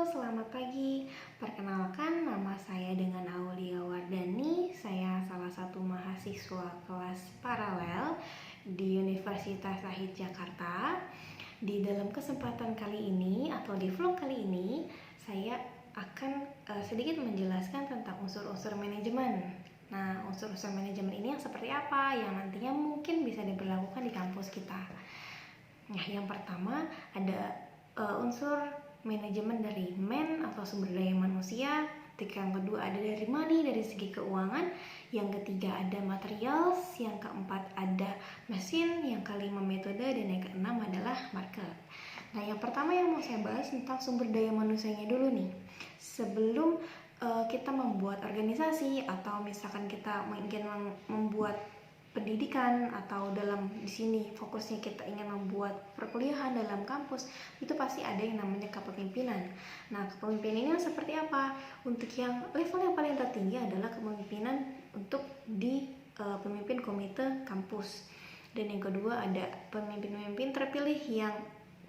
selamat pagi. Perkenalkan, nama saya dengan Aulia Wardani. Saya salah satu mahasiswa kelas paralel di Universitas Sahid Jakarta. Di dalam kesempatan kali ini atau di vlog kali ini, saya akan sedikit menjelaskan tentang unsur-unsur manajemen. Nah, unsur-unsur manajemen ini yang seperti apa yang nantinya mungkin bisa diberlakukan di kampus kita. Nah, yang pertama ada unsur manajemen dari atau sumber daya manusia. Yang kedua ada dari money, dari segi keuangan. Yang ketiga ada materials. Yang keempat ada mesin. Yang kelima metode. Dan yang keenam adalah market. Nah, yang pertama yang mau saya bahas tentang sumber daya manusianya dulu nih. Sebelum kita membuat organisasi atau misalkan kita ingin membuat pendidikan atau dalam di sini fokusnya kita ingin membuat perkuliahan dalam kampus, itu pasti ada yang namanya kepemimpinan. Nah, kepemimpinan ini seperti apa? Untuk yang level yang paling tertinggi adalah kepemimpinan untuk di pemimpin komite kampus. Dan yang kedua ada pemimpin-pemimpin terpilih yang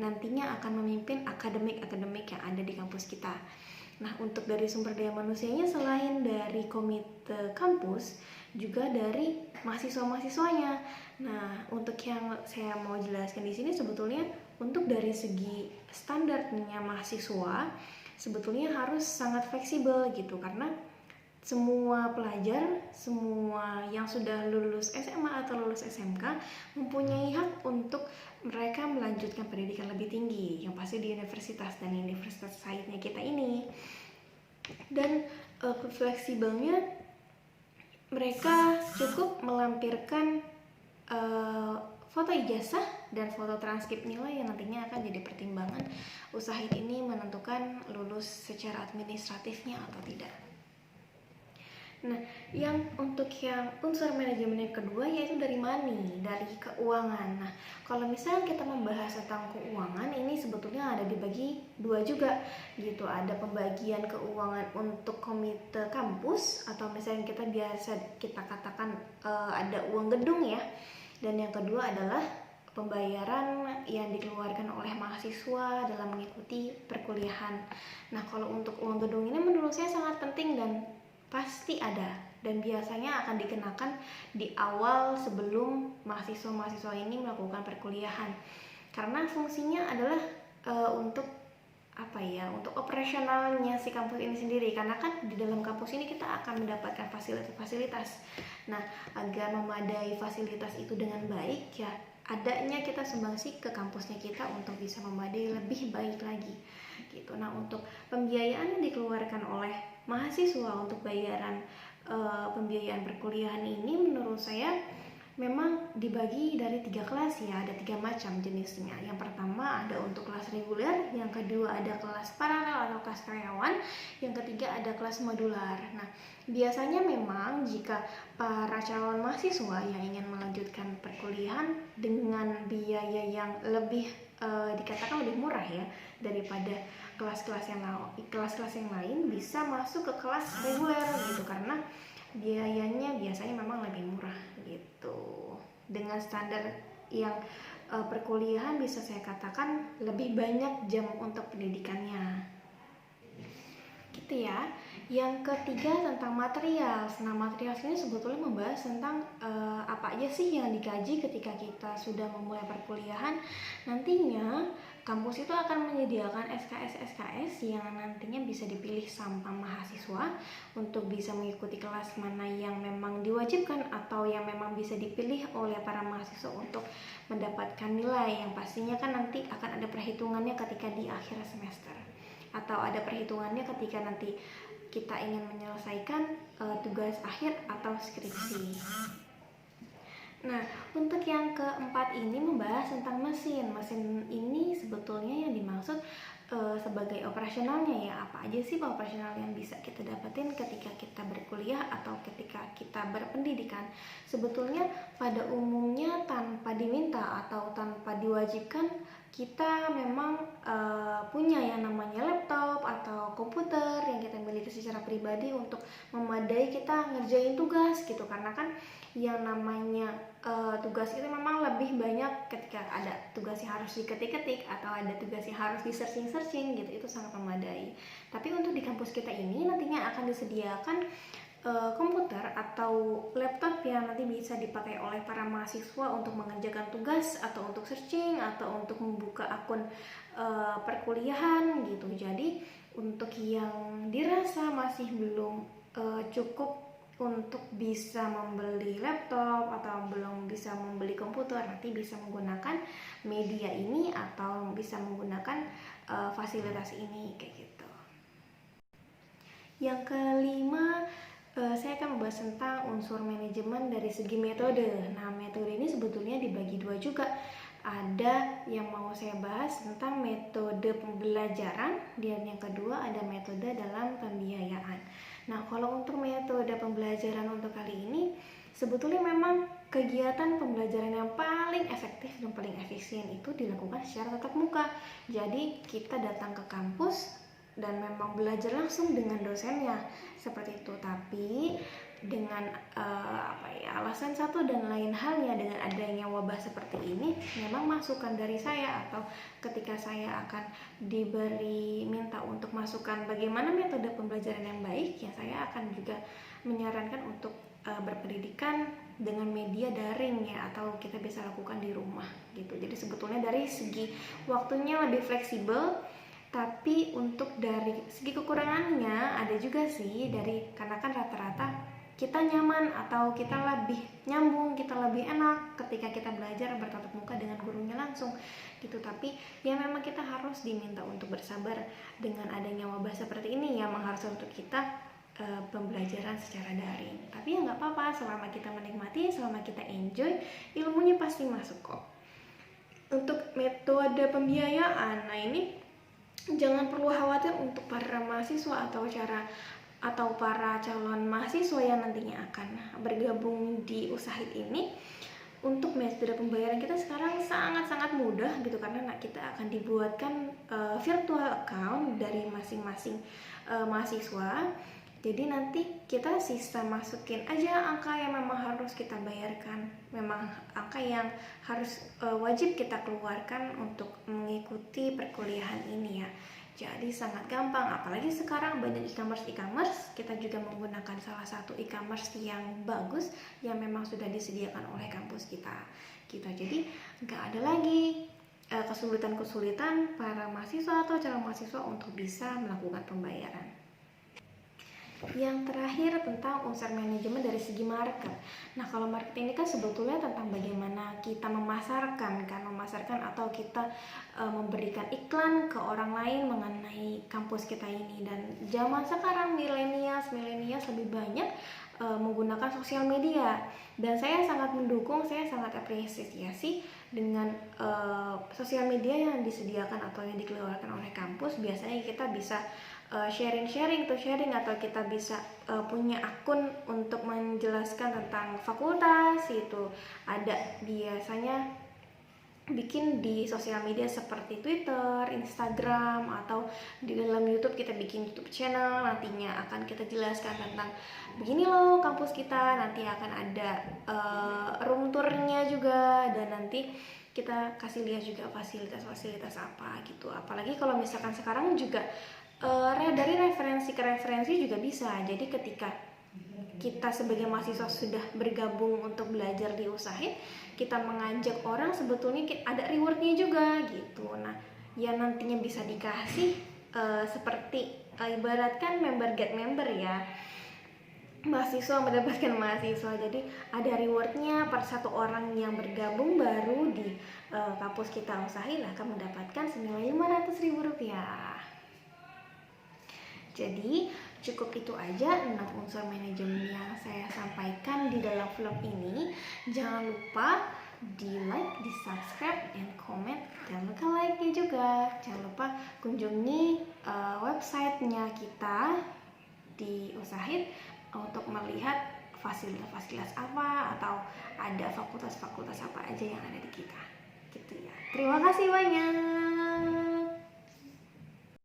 nantinya akan memimpin akademik yang ada di kampus kita. Nah, untuk dari sumber daya manusianya selain dari komite kampus, juga dari mahasiswa-mahasiswanya. Nah, untuk yang saya mau jelaskan di sini sebetulnya untuk dari segi standarnya mahasiswa sebetulnya harus sangat fleksibel gitu, karena semua pelajar, semua yang sudah lulus SMA atau lulus SMK mempunyai hak untuk mereka melanjutkan pendidikan lebih tinggi, yang pasti di universitas dan universitas lainnya kita ini. Dan fleksibelnya mereka cukup melampirkan foto ijazah dan foto transkrip nilai yang nantinya akan jadi pertimbangan usaha ini menentukan lulus secara administratifnya atau tidak. Nah, yang untuk yang unsur manajemen yang kedua yaitu dari money, dari keuangan. Nah, kalau misalnya kita membahas tentang keuangan, ini sebetulnya ada dibagi dua juga gitu. Ada pembagian keuangan untuk komite kampus atau misalnya kita biasa kita katakan ada uang gedung ya. Dan yang kedua adalah pembayaran yang dikeluarkan oleh mahasiswa dalam mengikuti perkuliahan. Nah, kalau untuk uang gedung ini menurut saya sangat penting dan pasti ada, dan biasanya akan dikenakan di awal sebelum mahasiswa-mahasiswa ini melakukan perkuliahan, karena fungsinya adalah untuk untuk operasionalnya si kampus ini sendiri, karena kan di dalam kampus ini kita akan mendapatkan fasilitas-fasilitas. Nah, agar memadai fasilitas itu dengan baik ya adanya kita sumbangsi ke kampusnya kita untuk bisa memadai lebih baik lagi gitu. Nah, untuk pembiayaan yang dikeluarkan oleh mahasiswa untuk pembiayaan perkuliahan ini menurut saya memang dibagi dari 3 kelas ya, ada 3 macam jenisnya. Yang pertama ada untuk kelas reguler, yang kedua ada kelas paralel atau kelas karyawan, yang ketiga ada kelas modular. Nah, biasanya memang jika para calon mahasiswa yang ingin melanjutkan perkuliahan dengan biaya yang lebih dikatakan lebih murah ya daripada kelas-kelas yang lain bisa masuk ke kelas reguler gitu, karena biayanya biasanya memang lebih murah gitu. Dengan standar yang perkuliahan bisa saya katakan lebih banyak jam untuk pendidikannya gitu ya. Yang ketiga tentang material. Nah, material ini sebetulnya membahas tentang apa aja sih yang dikaji ketika kita sudah memulai perkuliahan. Nantinya kampus itu akan menyediakan SKS yang nantinya bisa dipilih sama mahasiswa untuk bisa mengikuti kelas mana yang memang diwajibkan atau yang memang bisa dipilih oleh para mahasiswa untuk mendapatkan nilai yang pastinya kan nanti akan ada perhitungannya ketika di akhir semester, atau ada perhitungannya ketika nanti kita ingin menyelesaikan tugas akhir atau skripsi. Nah, untuk yang keempat ini membahas tentang mesin. Mesin ini sebetulnya yang dimaksud sebagai operasionalnya ya. Apa aja sih operasional yang bisa kita dapetin ketika kita berkuliah atau ketika kita berpendidikan? Sebetulnya pada umumnya tanpa diminta atau tanpa diwajibkan kita memang punya yang namanya laptop atau komputer yang kita miliki secara pribadi untuk memadai kita ngerjain tugas gitu. Karena kan yang namanya tugas itu memang lebih banyak ketika ada tugas yang harus diketik-ketik atau ada tugas yang harus di-searching gitu, itu sangat memadai. Tapi untuk di kampus kita ini nantinya akan disediakan komputer atau laptop yang nanti bisa dipakai oleh para mahasiswa untuk mengerjakan tugas atau untuk searching atau untuk membuka akun perkuliahan gitu. Jadi untuk yang dirasa masih belum cukup untuk bisa membeli laptop atau belum bisa membeli komputer, nanti bisa menggunakan media ini atau bisa menggunakan fasilitas ini kayak gitu. Yang kelima, saya akan membahas tentang unsur manajemen dari segi metode. Nah, metode ini sebetulnya dibagi dua juga. Ada yang mau saya bahas tentang metode pembelajaran, dan yang kedua ada metode dalam pembiayaan. Nah, kalau untuk metode pembelajaran untuk kali ini, sebetulnya memang kegiatan pembelajaran yang paling efektif dan paling efisien itu dilakukan secara tatap muka. Jadi kita datang ke kampus dan memang belajar langsung dengan dosennya seperti itu. Tapi dengan alasan satu dan lain halnya, dengan adanya wabah seperti ini, memang masukan dari saya atau ketika saya akan minta untuk masukan bagaimana metode pembelajaran yang baik, ya saya akan juga menyarankan untuk berpendidikan dengan media daring ya, atau kita bisa lakukan di rumah gitu. Jadi sebetulnya dari segi waktunya lebih fleksibel. Tapi untuk dari segi kekurangannya ada juga sih, karena kan rata-rata kita nyaman atau kita lebih nyambung, kita lebih enak ketika kita belajar bertatap muka dengan gurunya langsung gitu. Tapi ya memang kita harus diminta untuk bersabar dengan adanya wabah seperti ini yang mengharuskan untuk kita pembelajaran secara daring. Tapi ya nggak apa-apa, selama kita menikmati, selama kita enjoy, ilmunya pasti masuk kok. Untuk metode pembiayaan, nah ini jangan perlu khawatir untuk para mahasiswa atau para calon mahasiswa yang nantinya akan bergabung di Usahid ini. Untuk metode pembayaran kita sekarang sangat-sangat mudah gitu, karena kita akan dibuatkan virtual account dari masing-masing mahasiswa. Jadi nanti kita sisa masukin aja angka yang memang harus kita bayarkan, memang angka yang harus wajib kita keluarkan untuk mengikuti perkuliahan ini ya. Jadi sangat gampang, apalagi sekarang banyak e-commerce, kita juga menggunakan salah satu e-commerce yang bagus yang memang sudah disediakan oleh kampus kita gitu. Jadi nggak ada lagi kesulitan-kesulitan para mahasiswa atau calon mahasiswa untuk bisa melakukan pembayaran. Yang terakhir tentang unsur manajemen dari segi market. Nah, kalau market ini kan sebetulnya tentang bagaimana kita memasarkan atau kita memberikan iklan ke orang lain mengenai kampus kita ini. Dan zaman sekarang millennials lebih banyak menggunakan sosial media, dan saya sangat mendukung, saya sangat apresiasi dengan sosial media yang disediakan atau yang dikeluarkan oleh kampus. Biasanya kita bisa sharing atau kita bisa punya akun untuk menjelaskan tentang fakultas itu. Ada biasanya bikin di sosial media seperti Twitter, Instagram, atau di dalam YouTube kita bikin YouTube channel. Nantinya akan kita jelaskan tentang begini loh kampus kita, nanti akan ada room tournya juga, dan nanti kita kasih lihat juga fasilitas-fasilitas apa gitu. Apalagi kalau misalkan sekarang juga dari referensi ke referensi juga bisa. Jadi ketika kita sebagai mahasiswa sudah bergabung untuk belajar di Usahid, kita mengajak orang, sebetulnya ada rewardnya juga gitu. Nah, ya nantinya bisa dikasih seperti ibaratkan member get member ya, mahasiswa mendapatkan mahasiswa. Jadi ada rewardnya per satu orang yang bergabung baru di kampus kita Usahid akan mendapatkan senilai Rp500.000. Jadi cukup itu aja 6 unsur manajemen yang saya sampaikan di dalam vlog ini. Jangan lupa di like, di subscribe, dan komen. Jangan lupa like-nya juga. Jangan lupa kunjungi websitenya kita di Usahid untuk melihat fasilitas-fasilitas apa atau ada fakultas-fakultas apa aja yang ada di kita gitu ya. Terima kasih banyak.